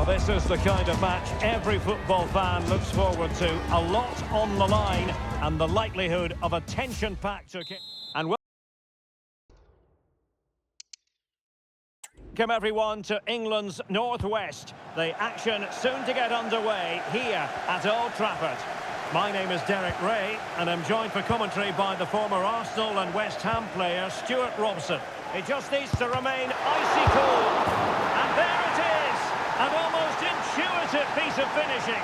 Well, this is the kind of match every football fan looks forward to. A lot on the line and the likelihood of a tension-packed... And welcome everyone to England's northwest. The action soon to get underway here at Old Trafford. My name is Derek Ray and I'm joined for commentary by the former Arsenal and West Ham player Stuart Robson. It just needs to remain icy cool. And there it is! An almost intuitive piece of finishing.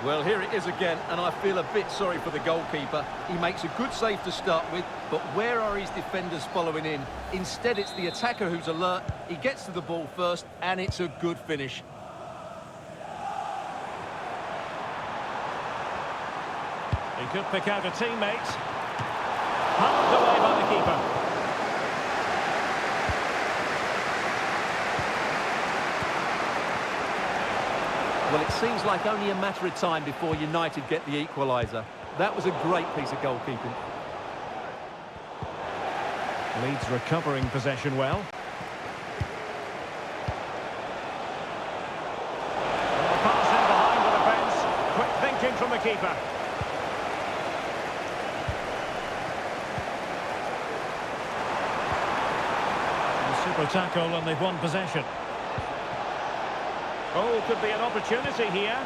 Well, here it is again, and I feel a bit sorry for the goalkeeper. He makes a good save to start with, but where are his defenders following in? Instead, it's the attacker who's alert. He gets to the ball first, and it's a good finish. He could pick out a teammate. Halved away by the keeper. Well, it seems like only a matter of time before United get the equaliser. That was a great piece of goalkeeping. Leeds recovering possession well. The pass in behind the defence. Quick thinking from the keeper. Super tackle and they've won possession. Oh, could be an opportunity here.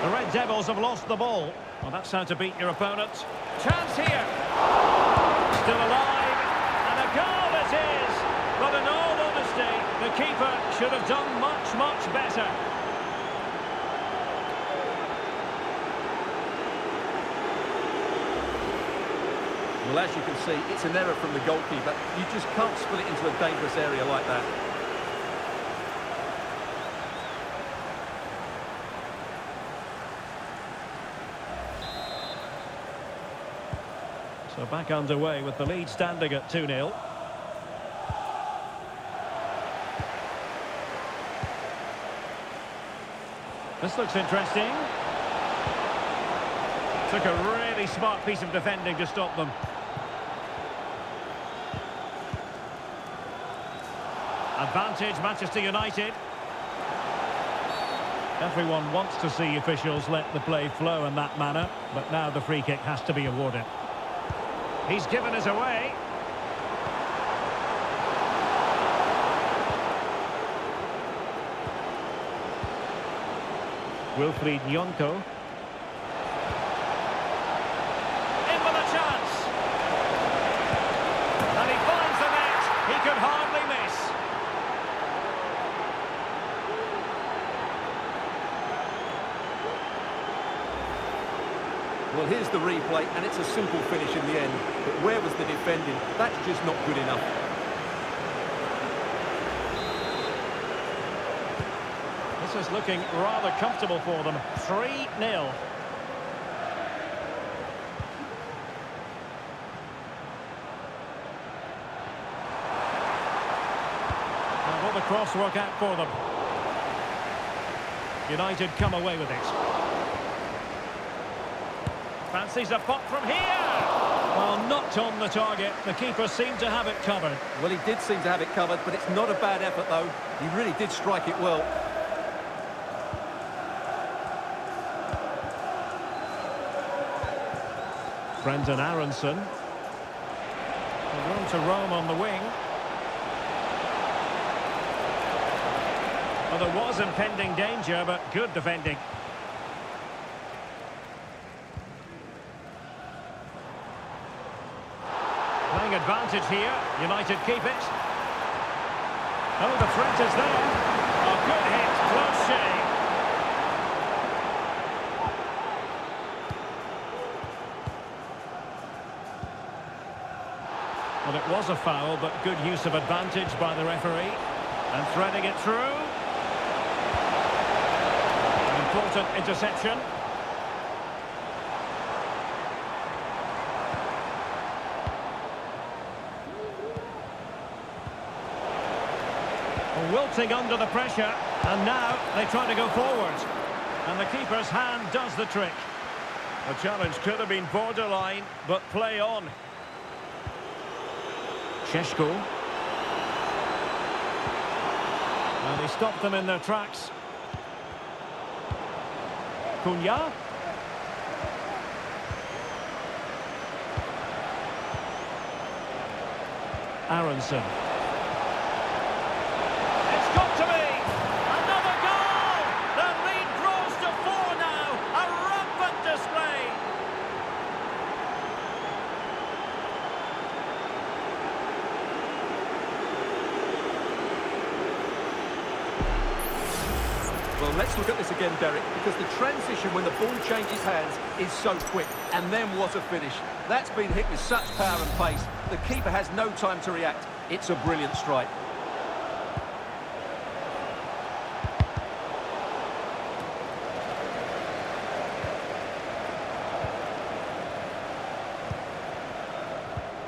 The Red Devils have lost the ball. Well, that's how to beat your opponent. Chance here. Still alive. And a goal it is. But in all honesty, the keeper should have done much, much better. Well, as you can see, it's an error from the goalkeeper. You just can't spill it into a dangerous area like that. So back underway with the lead standing at 2-0. This looks interesting. Took a really smart piece of defending to stop them. Advantage, Manchester United. Everyone wants to see officials let the play flow in that manner, but now the free kick has to be awarded. He's given us away. Wilfried Nyonko. In with a chance. And he finds the net. He could hardly miss. Well, here's the replay, and it's a simple finish in the end. But where was the defending? That's just not good enough. This is looking rather comfortable for them. 3-0. Will the cross work out for them? United come away with it. Fancies a pop from here. Well, not on the target. The keeper seemed to have it covered. Well, he did seem to have it covered, but it's not a bad effort, though. He really did strike it well. Brendan Aronson. Room to roam on the wing. Well, there was impending danger, but good defending. Playing advantage here. United keep it. Oh, the threat is there. A good hit, close shave. Well, it was a foul, but good use of advantage by the referee. And threading it through. An important interception. Wilting under the pressure, and now they try to go forward. keeper's hand does the trick. The challenge could have been borderline, but play on. Šeško. And he stopped them in their tracks. Cunha. Aronson. It's got to be! Another goal! The lead grows to 4 now. A rampant display. Well, let's look at this again, Derek, because the transition when the ball changes hands is so quick. And then what a finish. That's been hit with such power and pace. The keeper has no time to react. It's a brilliant strike.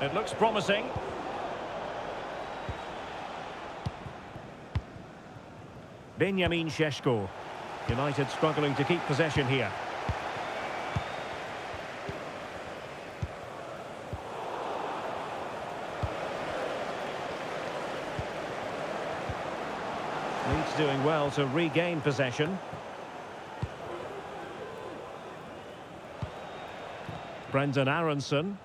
It looks promising. Benjamin Šeško. United struggling to keep possession here. Leeds doing well to regain possession. Brendan Aronson.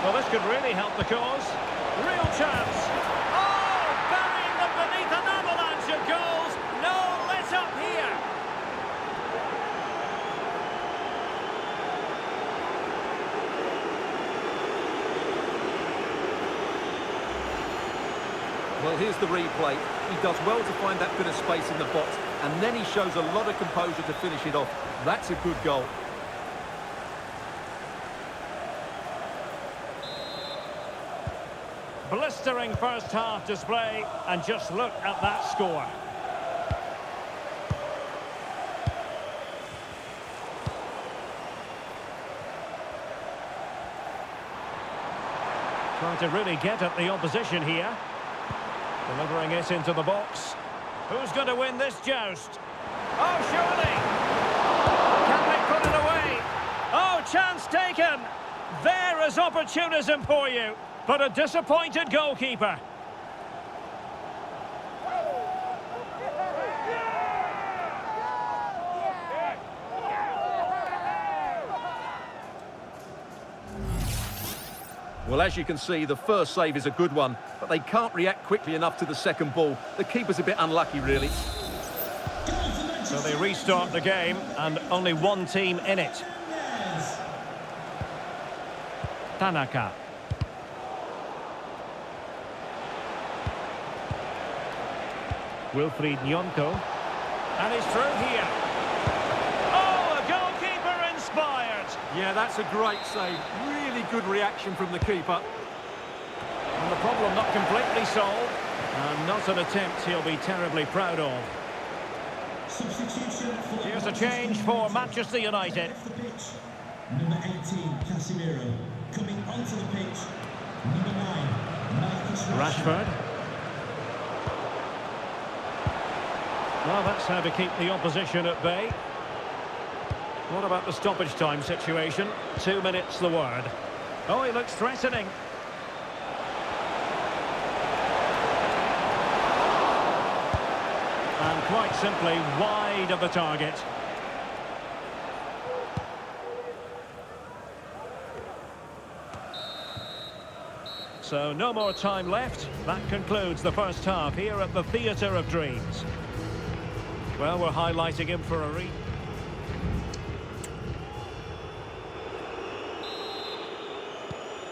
Well, this could really help the cause. Real chance. Oh, burying them beneath an avalanche of goals. No let up here. Well, here's the replay. He does well to find that bit of space in the box, and then he shows a lot of composure to finish it off. That's a good goal. Blistering first half display, and just look at that score. Trying to really get at the opposition here. Delivering it into the box. Who's going to win this joust? Oh, surely! Can they put it away? Oh, chance taken! There is opportunism for you. But a disappointed goalkeeper. Well, as you can see, the first save is a good one, but they can't react quickly enough to the second ball. The keeper's a bit unlucky, really. So they restart the game, and only one team in it. Tanaka. Wilfried Nyonko. And he's through here. Oh, a goalkeeper inspired. Yeah, that's a great save. Really good reaction from the keeper. And the problem not completely solved. And not an attempt he'll be terribly proud of. Here's a change for Manchester United. Number 18, Casemiro. Coming onto the pitch, number 9, Marcus Rashford. Well, that's how to keep the opposition at bay. What about the stoppage time situation? 2 minutes the word. Oh, he looks threatening. And quite simply wide of the target. So no more time left. That concludes the first half here at the Theatre of Dreams. Well, we're highlighting him for a reason.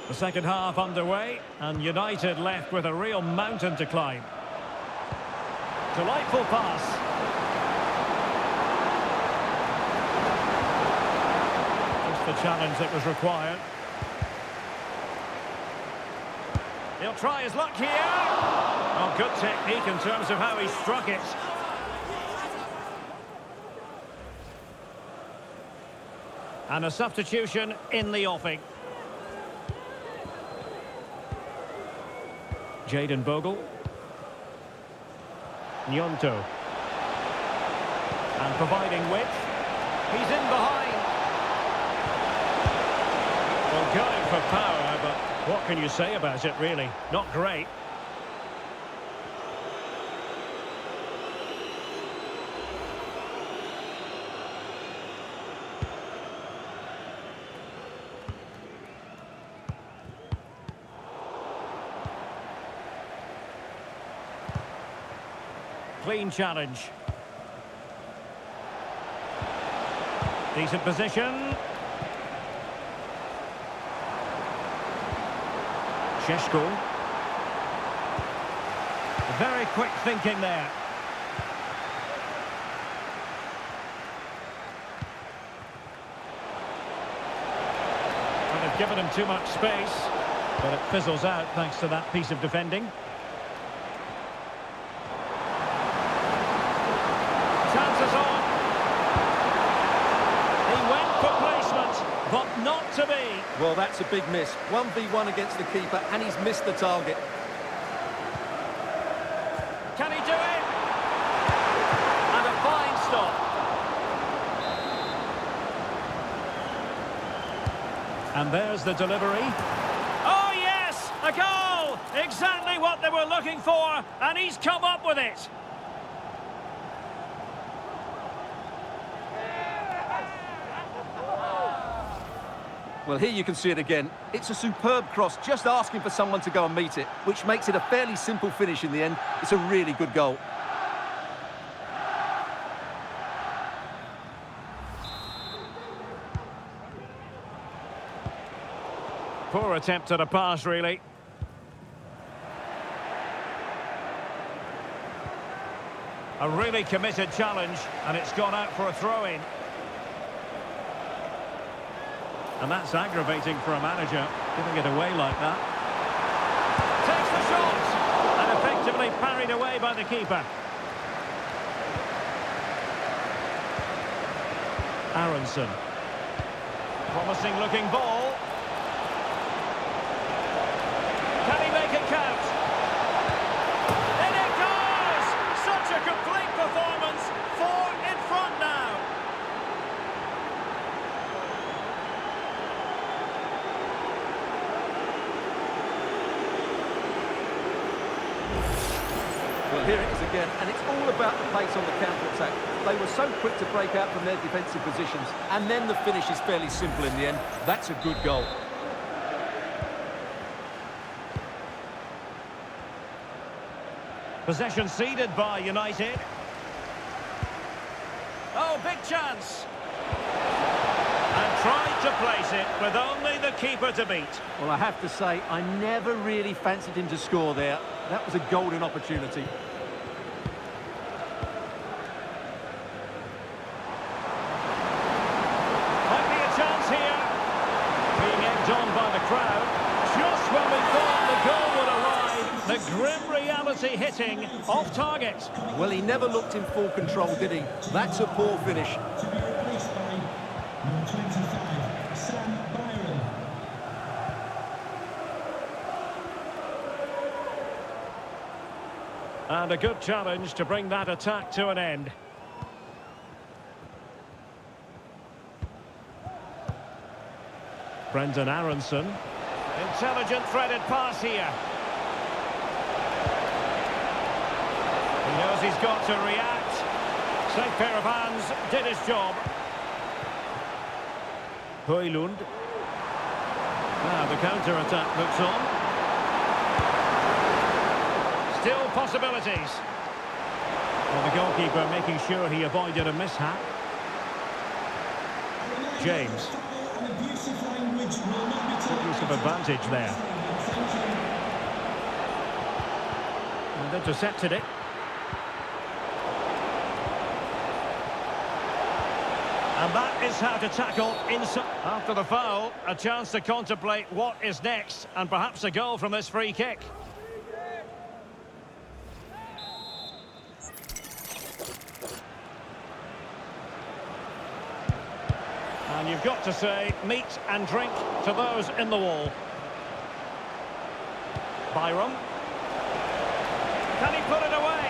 The second half underway, and United left with a real mountain to climb. Delightful pass. Just the challenge that was required. He'll try his luck here. Oh, good technique in terms of how he struck it. And a substitution in the offing. Jadon Bogle. Nyonto. And providing width. He's in behind. Well, going for power, but what can you say about it, really? Not great. Clean challenge. Decent position. Šeško. Very quick thinking there. And they've given him too much space, but it fizzles out thanks to that piece of defending. Chances on. He went for placement, but not to be. Well, that's a big miss. 1v1 against the keeper, and he's missed the target. Can he do it? And a fine stop. And there's the delivery. Oh, yes! A goal! Exactly what they were looking for, and he's come up with it. Well, here you can see it again. It's a superb cross, just asking for someone to go and meet it, which makes it a fairly simple finish in the end. It's a really good goal. Poor attempt at a pass, really. A really committed challenge, and it's gone out for a throw-in. And that's aggravating for a manager, giving it away like that. Takes the shot! And effectively parried away by the keeper. Aronson. Promising looking ball. Can he make it count? In it goes! Such a complete performance. 4 in front now. Well, here it is again, and it's all about the pace on the counter-attack. They were so quick to break out from their defensive positions, and then the finish is fairly simple in the end. That's a good goal. Possession ceded by United. Oh, big chance. And tried to place it with only the keeper to beat. Well, I have to say, I never really fancied him to score there. That was a golden opportunity. Might be a chance here. Being egged on by the crowd. Just when we thought the goal would arrive, the grim reality hitting off target. Well, he never looked in full control, did he? That's a poor finish. To be replaced by number 25, Sam Byron. And a good challenge to bring that attack to an end. Brendan Aronson. Intelligent threaded pass here. He knows he's got to react. Safe pair of hands, did his job. Højlund. Now the counter-attack looks on. Still possibilities. Well, the goalkeeper making sure he avoided a mishap. James. And abusive language will not be Good use of advantage there. And intercepted it. And that is how to tackle inside. After the foul, a chance to contemplate what is next, and perhaps a goal from this free kick. And you've got to say, meat and drink to those in the wall. Byron. Can he put it away?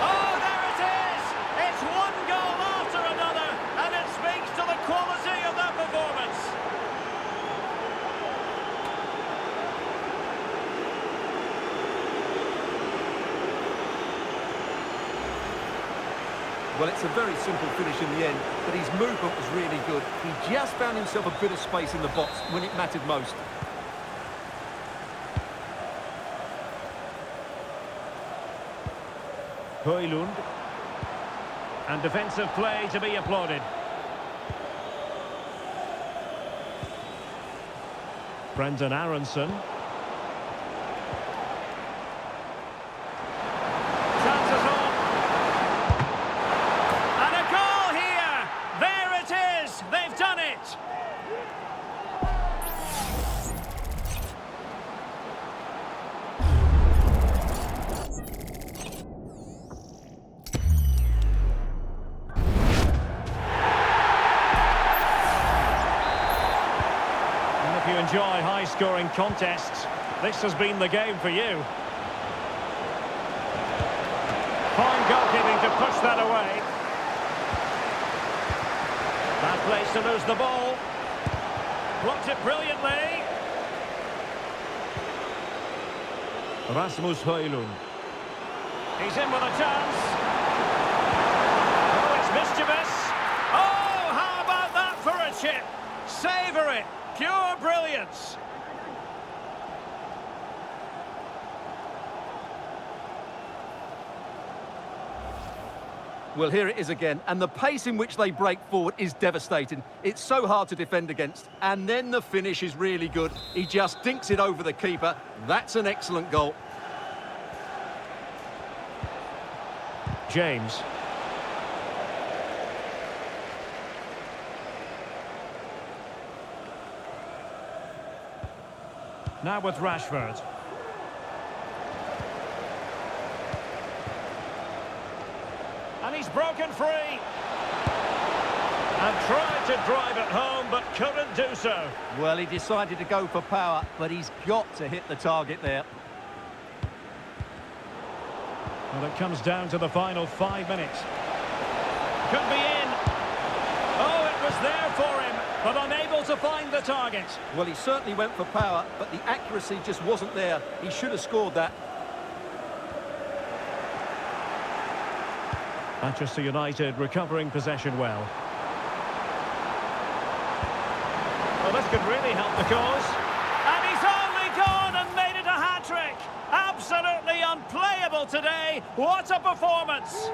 Oh, there it is! It's one goal after another, and it speaks to the quality of that performance. Well, it's a very simple finish in the end, but his movement was really good. He just found himself a bit of space in the box when it mattered most. Højlund. And defensive play to be applauded. Brendan Aronson. Chances on. And a goal here! There it is! They've done it! If you enjoy high-scoring contests, this has been the game for you. Fine goalkeeping to push that away. Bad place to lose the ball. Blocked it brilliantly. Rasmus Højlund. He's in with a chance. Oh, it's mischievous. Oh, how about that for a chip? Savour it. Pure brilliance. Well, here it is again, and the pace in which they break forward is devastating. It's so hard to defend against, and then the finish is really good. He just dinks it over the keeper. That's an excellent goal. James. Now with Rashford. And he's broken free. And tried to drive it home, but couldn't do so. Well, he decided to go for power, but he's got to hit the target there. Well, it comes down to the final 5 minutes. Could be in. Oh, it was there for him, but unable to find the target. Well, he certainly went for power, but the accuracy just wasn't there. He should have scored that. Manchester United recovering possession well. Well, this could really help the cause. And he's only gone and made it a hat-trick. Absolutely unplayable today. What a performance.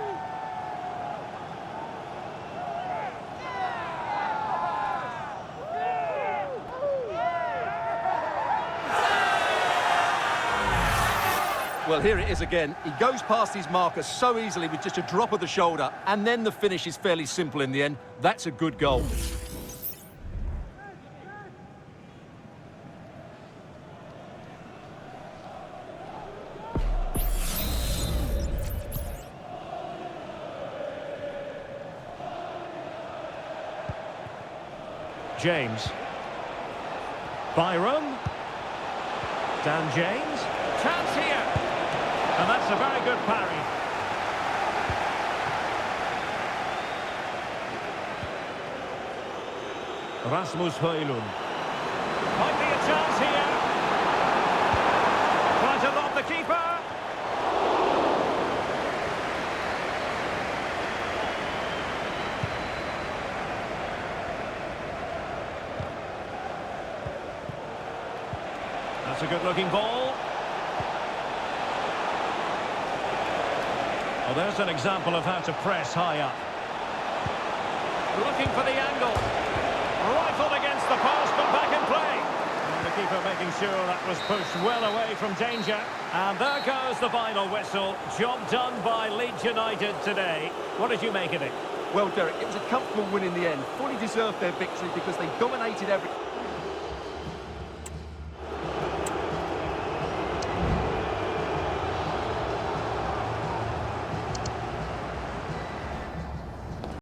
Well, here it is again. He goes past his marker so easily with just a drop of the shoulder, and then the finish is fairly simple in the end. That's a good goal. James. Byram. Dan James. Chance here. And that's a very good parry. Rasmus Højlund. Might be a chance here. Trying to lob the keeper. That's a good-looking ball. Well, there's an example of how to press high up. Looking for the angle. Rifled against the post, but back in play. And the keeper making sure that was pushed well away from danger. And there goes the final whistle. Job done by Leeds United today. What did you make of it? Well, Derek, it was a comfortable win in the end. Fully deserved their victory because they dominated every...